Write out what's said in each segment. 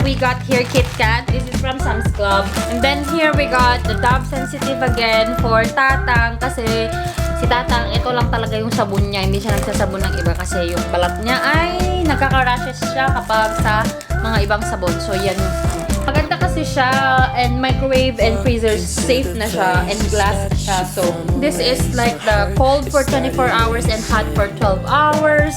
we got here Kit Kat. This is from Sam's Club. And then here we got the Dove Sensitive again for Tatang kasi si Tatang, ito lang talaga yung sabon niya. Hindi siya nagsasabon ng iba kasi yung balat niya ay nagkaka-rashes siya kapag sa mga ibang sabon. So yan. Maganda kasi siya and microwave and freezer safe na siya and glass siya. So this is like the cold for 24 hours and hot for 12 hours.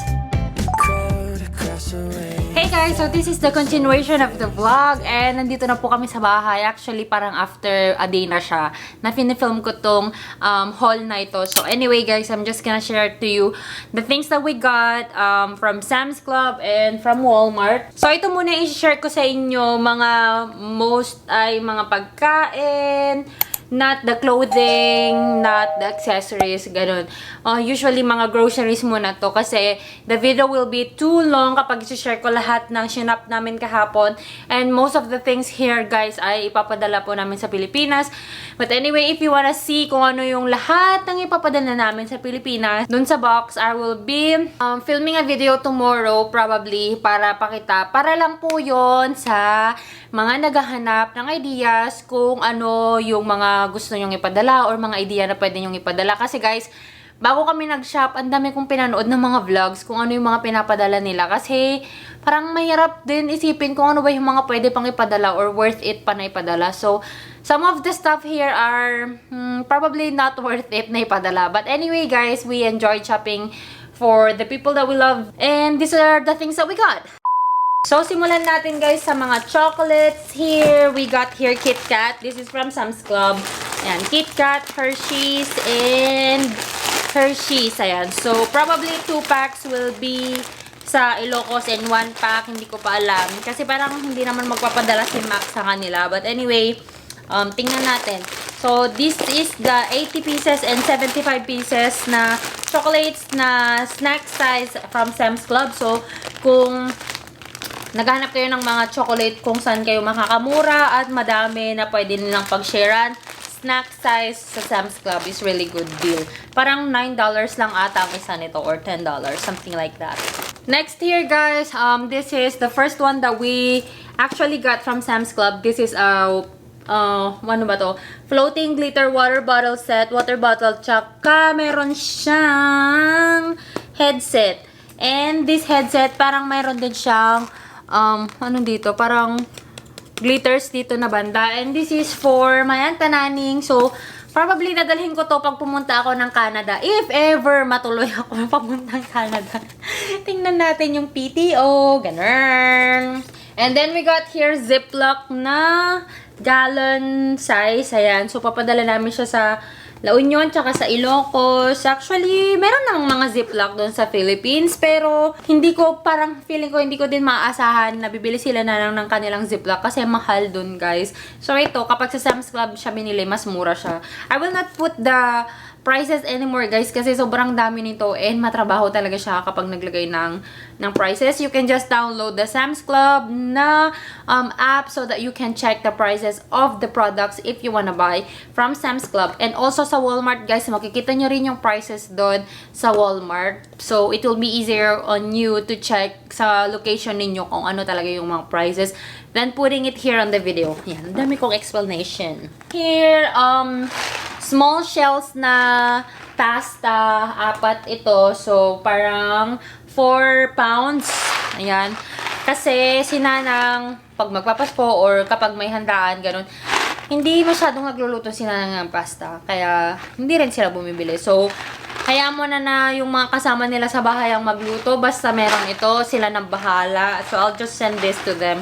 Hey guys, so this is the continuation of the vlog and nandito na po kami sa bahay. Actually, parang after a day na siya na film ko tong haul na ito. So anyway guys, I'm just gonna share to you the things that we got from Sam's Club and from Walmart. So ito muna i-share ko sa inyo mga most ay mga pagkain, not the clothing, not the accessories, ganun. Usually, mga groceries muna to kasi the video will be too long kapag i-share ko lahat ng shinap namin kahapon. And most of the things here, guys, ay ipapadala po namin sa Pilipinas. But anyway, if you wanna see kung ano yung lahat ng ipapadala namin sa Pilipinas, dun sa box, I will be filming a video tomorrow, probably, para pakita. Para lang po yon sa mga naghahanap ng ideas kung ano yung mga gusto nyong ipadala or mga idea na pwede nyong ipadala. Kasi guys, bago kami nag-shop, ang dami kong pinanood ng mga vlogs kung ano yung mga pinapadala nila. Kasi parang mahirap din isipin kung ano ba yung mga pwede pang ipadala or worth it pa na ipadala. So, some of the stuff here are probably not worth it na ipadala. But anyway guys, we enjoyed shopping for the people that we love. And these are the things that we got. So, simulan natin guys sa mga chocolates. Here, we got here Kit Kat. This is from Sam's Club. Ayan, Kit Kat, Hershey's, and Hershey's. Ayan. So, probably 2 packs will be sa Ilocos and 1 pack. Hindi ko pa alam. Kasi parang hindi naman magpapadala si Max sa kanila. But anyway, tingnan natin. So, this is the 80 pieces and 75 pieces na chocolates na snack size from Sam's Club. So, kung naghahanap kayo ng mga chocolate kung saan kayo makakamura at madami na pwede nilang pag-sharean, snack size sa Sam's Club is really good deal. Parang $9 lang ata ang isa nito or $10, something like that. Next here guys, this is the first one that we actually got from Sam's Club. This is ano ba to? Floating glitter water bottle set, water bottle, tsaka meron siyang headset. And this headset, parang meron din siyang ano dito, parang glitters dito na banda. And this is for my Aunt Tananing. So, probably dadalhin ko to pag pumunta ako ng Canada. If ever matuloy ako papuntang Canada. Tingnan natin yung PTO. Ganun. And then we got here Ziploc na gallon size. Ayan. So, papadala namin siya sa La Union, tsaka sa Ilocos. Actually, meron namang mga Ziploc doon sa Philippines. Pero, feeling ko, hindi ko din maaasahan na bibili sila na lang ng kanilang Ziploc kasi mahal doon, guys. So, ito, kapag sa Sam's Club siya binili, mas mura siya. I will not put the prices anymore, guys, kasi sobrang dami nito and matrabaho talaga siya kapag naglagay ng prices. You can just download the Sam's Club na app so that you can check the prices of the products if you wanna buy from Sam's Club. And also sa Walmart, guys, makikita nyo rin yung prices doon sa Walmart. So, it will be easier on you to check sa location ninyo kung ano talaga yung mga prices than putting it here on the video. Yan, ang dami kong explanation. Here, small shells na pasta, 4 ito. So, parang 4 pounds. Ayan. Kasi, sinanang, pag magpapasko or kapag may handaan, ganun, hindi masyadong nagluluto sinanang ng pasta. Kaya, hindi rin sila bumibili. So, kaya mo na yung mga kasama nila sa bahay ang magluto. Basta meron ito, sila nang bahala. So, I'll just send this to them.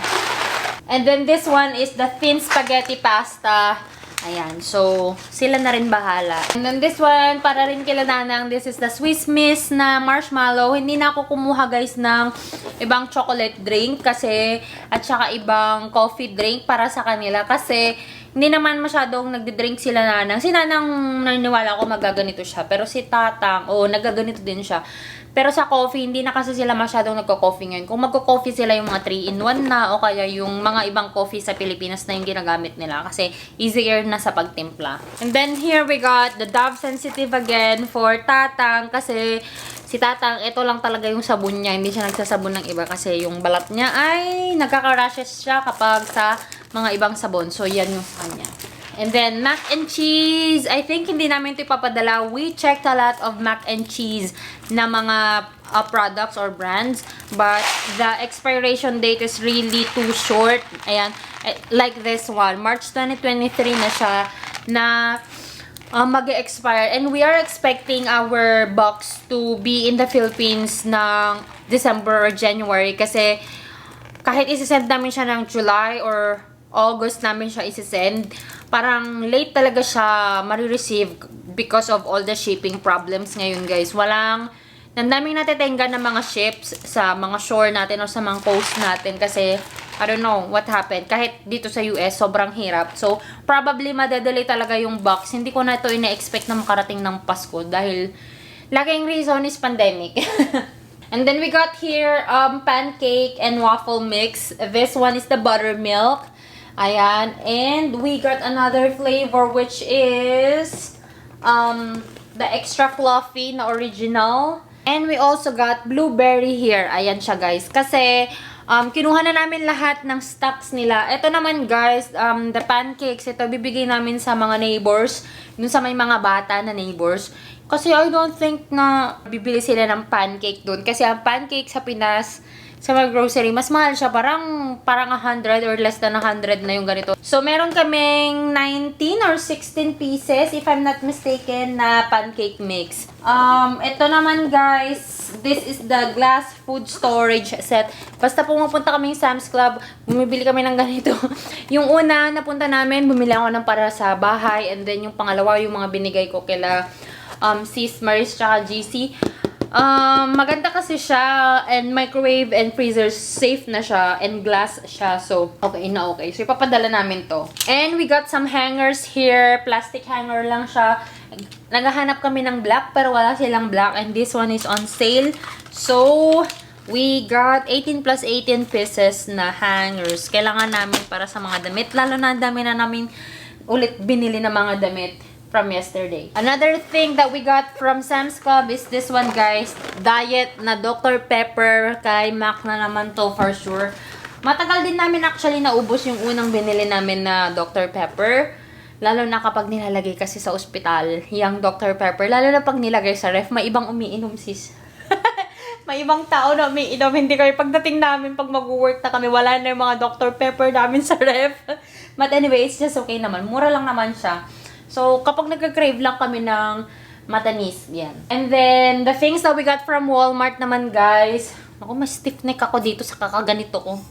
And then, this one is the thin spaghetti pasta. Ayan. So, sila na rin bahala. And then this one, para rin kila Nanang, this is the Swiss Miss na marshmallow. Hindi na ako kumuha, guys, ng ibang chocolate drink kasi, at saka ibang coffee drink para sa kanila. Kasi, hindi naman masyadong nagdi-drink sila Nanang. Si Nanang, naniniwala ko magaganito siya. Pero si Tatang, nagaganito din siya. Pero sa coffee, hindi na kasi sila masyadong nagko-coffee ngayon. Kung magko-coffee sila yung mga 3-in-1 na o kaya yung mga ibang coffee sa Pilipinas na yung ginagamit nila kasi easier na sa pagtimpla. And then here we got the Dove Sensitive again for Tatang kasi Si Tatang, ito lang talaga yung sabon niya. Hindi siya nagsasabon ng iba kasi yung balat niya ay nagkaka-rashes siya kapag sa mga ibang sabon. So, yan yung sa kanya. And then, mac and cheese. I think hindi namin ito ipapadala. We checked a lot of mac and cheese na mga products or brands. But the expiration date is really too short. Ayan. Like this one. March 2023 na siya na mag-expire. And we are expecting our box to be in the Philippines ng December or January. Kasi kahit isi-send namin siya ng July or August namin siya isi-send, parang late talaga siya marireceive because of all the shipping problems ngayon, guys. Nandaming natitenga ng mga ships sa mga shore natin o sa mga coast natin kasi I don't know what happened. Kahit dito sa US, sobrang hirap. So, probably madedelay talaga yung box. Hindi ko na ito ina-expect na makarating ng Pasko dahil laking reason is pandemic. And then we got here pancake and waffle mix. This one is the buttermilk. Ayan. And we got another flavor which is the extra fluffy na original. And we also got blueberry here. Ayan siya, guys. Kasi kinuha na namin lahat ng stocks nila. Ito naman, guys, the pancakes. Ito bibigay namin sa mga neighbors. Dun sa may mga bata na neighbors. Kasi I don't think na bibili sila ng pancake dun. Kasi ang pancake sa Pinas, sa mga grocery, mas mahal siya. Parang 100 or less than 100 na yung ganito. So, meron kaming 19 or 16 pieces, if I'm not mistaken, na pancake mix. Ito naman, guys, this is the glass food storage set. Basta pumunta kaming Sam's Club, bumibili kami ng ganito. Yung una, napunta namin, bumili ako ng para sa bahay. And then, yung pangalawa, yung mga binigay ko kila Sis Maris tsaka GC. Maganda kasi siya, and microwave and freezer safe na siya, and glass siya, so okay na okay. So ipapadala namin to. And we got some hangers here, plastic hanger lang siya. Naghahanap kami ng black pero wala silang black, and this one is on sale. So we got 18 plus 18 pieces na hangers. Kailangan namin para sa mga damit, lalo na dami na namin ulit binili na mga damit from yesterday. Another thing that we got from Sam's Club is this one, guys. Diet na Dr. Pepper. Kay Mac na naman to for sure. Matagal din namin actually naubos yung unang binili namin na Dr. Pepper. Lalo na kapag nilalagay kasi sa ospital, yung Dr. Pepper. Lalo na pag nilagay sa ref, may ibang umiinom, sis. May ibang tao na umiinom. Hindi kami pagdating namin, pag mag-work na kami, wala na yung mga Dr. Pepper namin sa ref. But anyway, it's just okay naman. Mura lang naman siya. So, kapag nagka-crave lang kami ng matanis, yan. And then, the things that we got from Walmart naman, guys. Ako, mas stiff neck ako dito sa kakaganito ko.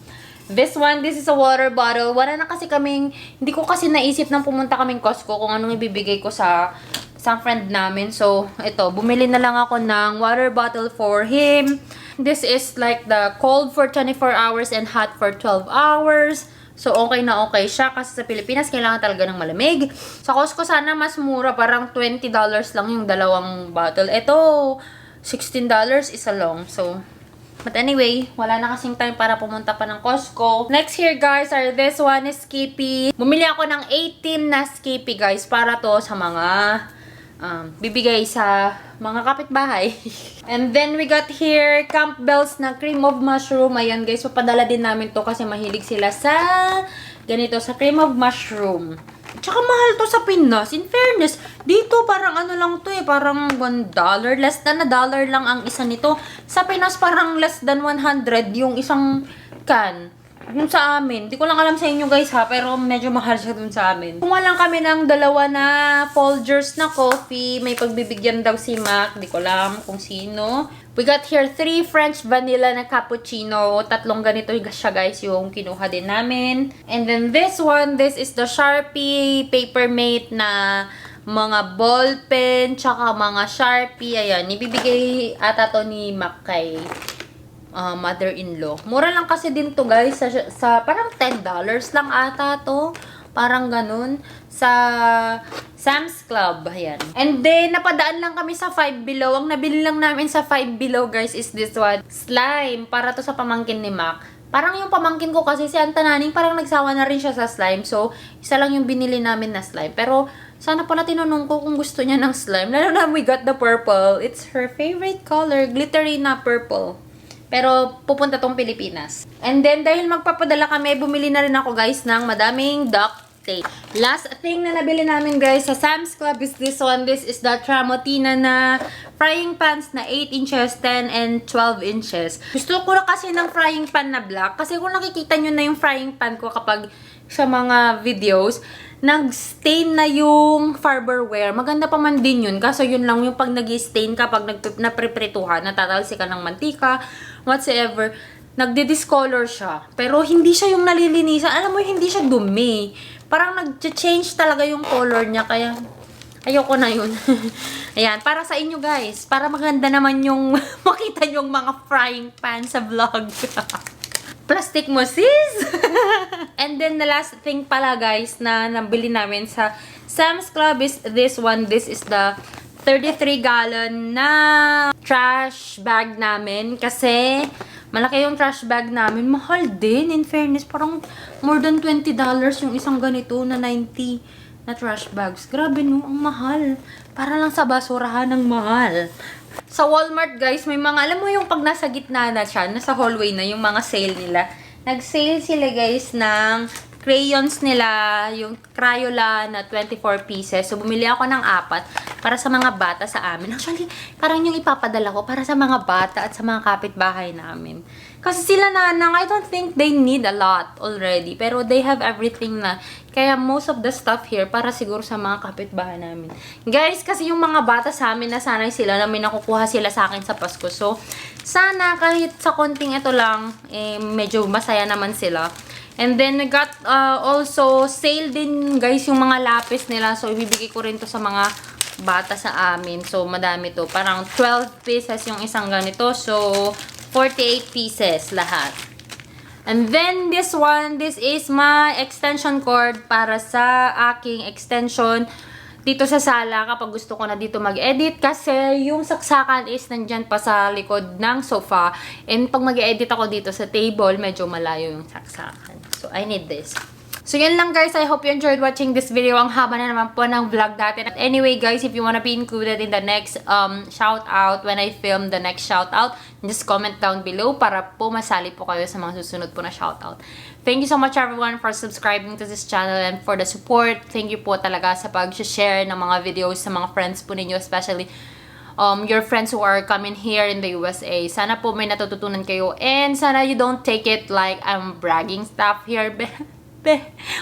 This one, this is a water bottle. Wala na kasi kaming, hindi ko kasi naisip nang pumunta kaming Costco kung anong ibibigay ko sa friend namin. So, ito, bumili na lang ako ng water bottle for him. This is like the cold for 24 hours and hot for 12 hours. So, okay na okay siya kasi sa Pilipinas, kailangan talaga ng malamig. Sa Costco, sana mas mura. Parang $20 lang yung dalawang bottle. Ito, $16 isa long. So, but anyway, wala na kasing time para pumunta pa ng Costco. Next here, guys, are this one is Skippy. Bumili ako ng 18 na Skippy, guys, para to sa mga bibigay sa mga kapitbahay. And then we got here Campbell's na cream of mushroom. Ayan, guys, papadala din namin to kasi mahilig sila sa ganito, sa cream of mushroom. Tsaka mahal to sa Pinas. In fairness, dito parang ano lang to parang $1. Less than $1 lang ang isa nito. Sa Pinas parang less than 100 yung isang can. Yung sa amin, di ko lang alam sa inyo, guys, ha, pero medyo mahal siya dun sa amin. Kumuha lang kami ng dalawa na Folgers na coffee. May pagbibigyan daw si Mac. Di ko alam kung sino. We got here 3 French vanilla na cappuccino. 3 ganito siya, guys, yung kinuha din namin. And then this one, this is the Sharpie Papermate na mga ballpen, tsaka mga Sharpie. Ayan, ibibigay ata to ni Mac kay mother-in-law. Mura lang kasi din to, guys, sa parang $10 lang ata to. Parang ganun. Sa Sam's Club. Ayan. And then, napadaan lang kami sa Five Below. Ang nabili lang namin sa Five Below, guys, is this one. Slime. Para to sa pamangkin ni Mac. Parang yung pamangkin ko kasi si Antananing parang nagsawa na rin siya sa slime. So, isa lang yung binili namin na slime. Pero, sana pala tinanong ko kung gusto niya ng slime. Lalo na we got the purple. It's her favorite color. Glittery na purple. Pero, pupunta tong Pilipinas. And then, dahil magpapadala kami, bumili na rin ako guys ng madaming duct tape. Last thing na nabili namin guys sa Sam's Club is this one. This is the Tramontina na frying pans na 8 inches, 10, and 12 inches. Gusto ko na kasi ng frying pan na black. Kasi kung nakikita nyo na yung frying pan ko kapag sa mga videos, nag-stain na yung Farberware. Maganda pa man din yun. Kaso yun lang yung pag nag-stain ka, pag napreprituhan, natatalsi ka ng mantika, whatsoever, nagdi-discolor siya. Pero hindi siya yung nalilinisan. Alam mo, hindi siya dumi. Parang nag-change talaga yung color niya. Kaya, ayoko na yun. Ayan, para sa inyo guys. Para maganda naman yung makita yung mga frying pan sa vlog. Plastic mo, sis! And then, the last thing pala, guys, na nabili namin sa Sam's Club is this one. This is the 33-gallon na trash bag namin. Kasi, malaki yung trash bag namin. Mahal din, in fairness. Parang more than $20 yung isang ganito na 90 na trash bags. Grabe, no? Ang mahal. Para lang sa basurahan ng mahal. Sa Walmart, guys, may mga, alam mo yung pag nasa gitna na siya, nasa hallway na yung mga sale nila. Nag-sale sila, guys, ng crayons nila, yung Crayola na 24 pieces. So, bumili ako ng 4 para sa mga bata sa amin. Actually, parang yung ipapadala ko para sa mga bata at sa mga kapitbahay namin. Kasi sila nanang, I don't think they need a lot already. Pero they have everything na. Kaya most of the stuff here para siguro sa mga kapitbahay namin. Guys, kasi yung mga bata sa amin, nasanay sila na may nakukuha sila sa akin sa Pasko. So, sana kahit sa konting ito lang, medyo masaya naman sila. And then, got also sale din guys yung mga lapis nila. So, ibibigay ko rin to sa mga bata sa amin. So, madami to. Parang 12 pieces yung isang ganito. So, 48 pieces lahat. And then, this one, this is my extension cord para sa aking extension dito sa sala kapag gusto ko na dito mag-edit. Kasi yung saksakan is nandyan pa sa likod ng sofa. And pag mag-edit ako dito sa table, medyo malayo yung saksakan. So, I need this. So, yun lang guys. I hope you enjoyed watching this video. Ang haba na naman po ng vlog natin. Anyway guys, if you wanna be included in the next shout out, when I film the next shout out, just comment down below para po masali po kayo sa mga susunod po na shout out. Thank you so much everyone for subscribing to this channel and for the support. Thank you po talaga sa pag-share ng mga videos sa mga friends po ninyo, especially your friends who are coming here in the USA. Sana po may natututunan kayo and sana you don't take it like I'm bragging stuff here.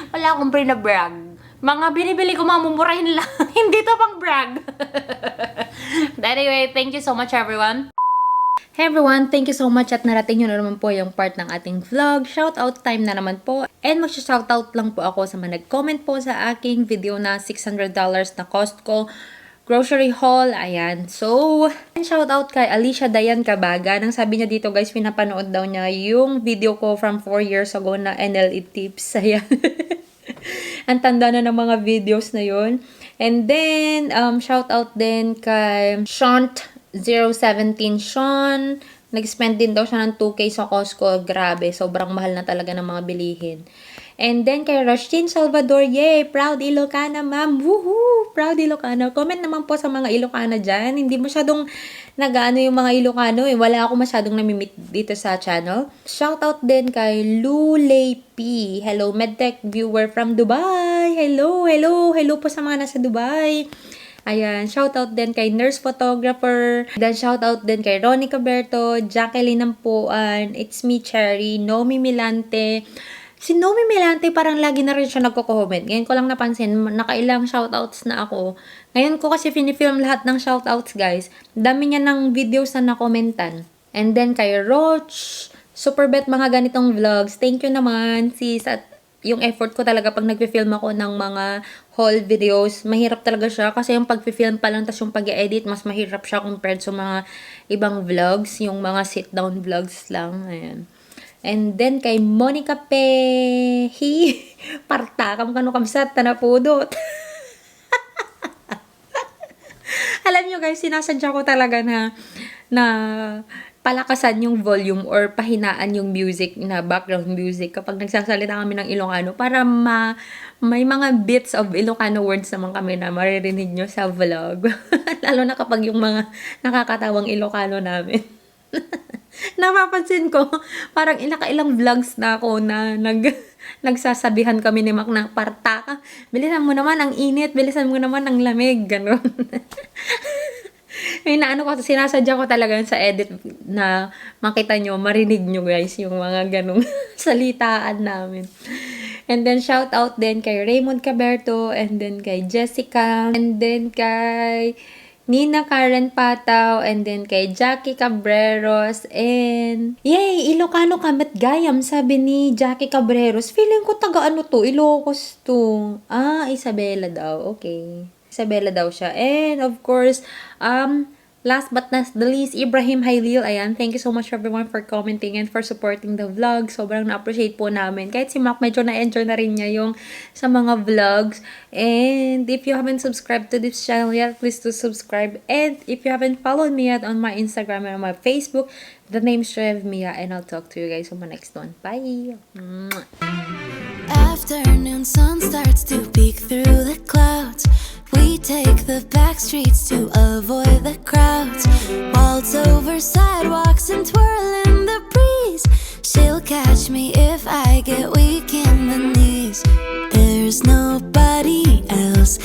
Wala akong brag. Mga binibili ko, mamumurahin lang. Hindi to pang brag. Anyway, thank you so much everyone. Hey everyone, thank you so much at narating nyo na naman po yung part ng ating vlog. Shoutout time na naman po. And mag-shoutout lang po ako sa mga nag-comment po sa aking video na $600 na Costco grocery haul. Ayan. So, shoutout kay Alicia Dayan Cabaga. Nang sabi niya dito guys, pinapanood daw niya yung video ko from 4 years ago na NLE tips. Ayan. Ang tanda na ng mga videos na yun. And then, shoutout din kay Shant017 Sean. Nag-spend din daw siya ng 2K sa Costco. Grabe, sobrang mahal na talaga ng mga bilihin. And then kay Rashtin Salvador, yay! Proud Ilocana, ma'am! Woohoo! Proud Ilocana. Comment naman po sa mga Ilocana dyan. Hindi masyadong nag-ano yung mga Ilocano eh. Wala ako masyadong namimit dito sa channel. Shoutout din kay Lulay P. Hello, MedTech viewer from Dubai. Hello, hello, hello po sa mga nasa Dubai. Ayan, shoutout din kay Nurse Photographer. Then shoutout din kay Ronnie Caberto, Jacqueline Nampuan, It's Me Cherry, Nomi Milante. Si Nomi Milante parang lagi na rin siya nagko-comment. Ngayon ko lang napansin, nakailang shoutouts na ako. Ngayon ko kasi finifilm lahat ng shoutouts guys. Dami niya ng videos na nakomentan. And then kay Roach, Superbet mga ganitong vlogs. Thank you naman sis. At yung effort ko talaga pag nagpi-film ako ng mga haul videos, mahirap talaga siya. Kasi yung pag-film pa lang, tas yung pag-edit, mas mahirap siya compared sa mga ibang vlogs. Yung mga sit-down vlogs lang. Ayan. And then kay Monica Pehi, partakam kanu kamsat tanapudot. Alam nyo guys, sinasadya ko talaga na palakasan yung volume or pahinaan yung music na background music kapag nagsasalita kami ng Ilocano para may mga bits of Ilocano words naman kami na maririnig nyo sa vlog. Lalo na kapag yung mga nakakatawang Ilocano namin. Napapansin ko, parang ilang vlogs na ako na nagsasabihan kami ni Mac na parta, bilisan mo naman ang init, bilisan mo naman ang lamig, gano'n. May sinasadya ko talaga sa edit na makita nyo, marinig nyo guys, yung mga ganong salitaan namin. And then, shout out din kay Raymond Caberto, and then kay Jessica, and then kay Nina Karen Pataw, and then kay Jackie Cabreros, and yay! Ilocano kamat gayam, sabi ni Jackie Cabreros. Feeling ko taga ano to, Ilocos to. Isabela daw. Okay. Isabela daw siya. And of course, last but not the least, Ibrahim Hailil. Ayan, thank you so much everyone for commenting and for supporting the vlog. Sobrang na-appreciate po namin. Kahit si Mac, medyo na-enjoy na rin niya yung sa mga vlogs. And if you haven't subscribed to this channel yet, please do subscribe. And if you haven't followed me yet on my Instagram and on my Facebook, the name's Trev Mia. And I'll talk to you guys on my next one. Bye! Afternoon sun starts to peek through the clouds. We take the back streets to avoid the crowds. Waltz over sidewalks and twirl in the breeze. She'll catch me if I get weak in the knees. There's nobody else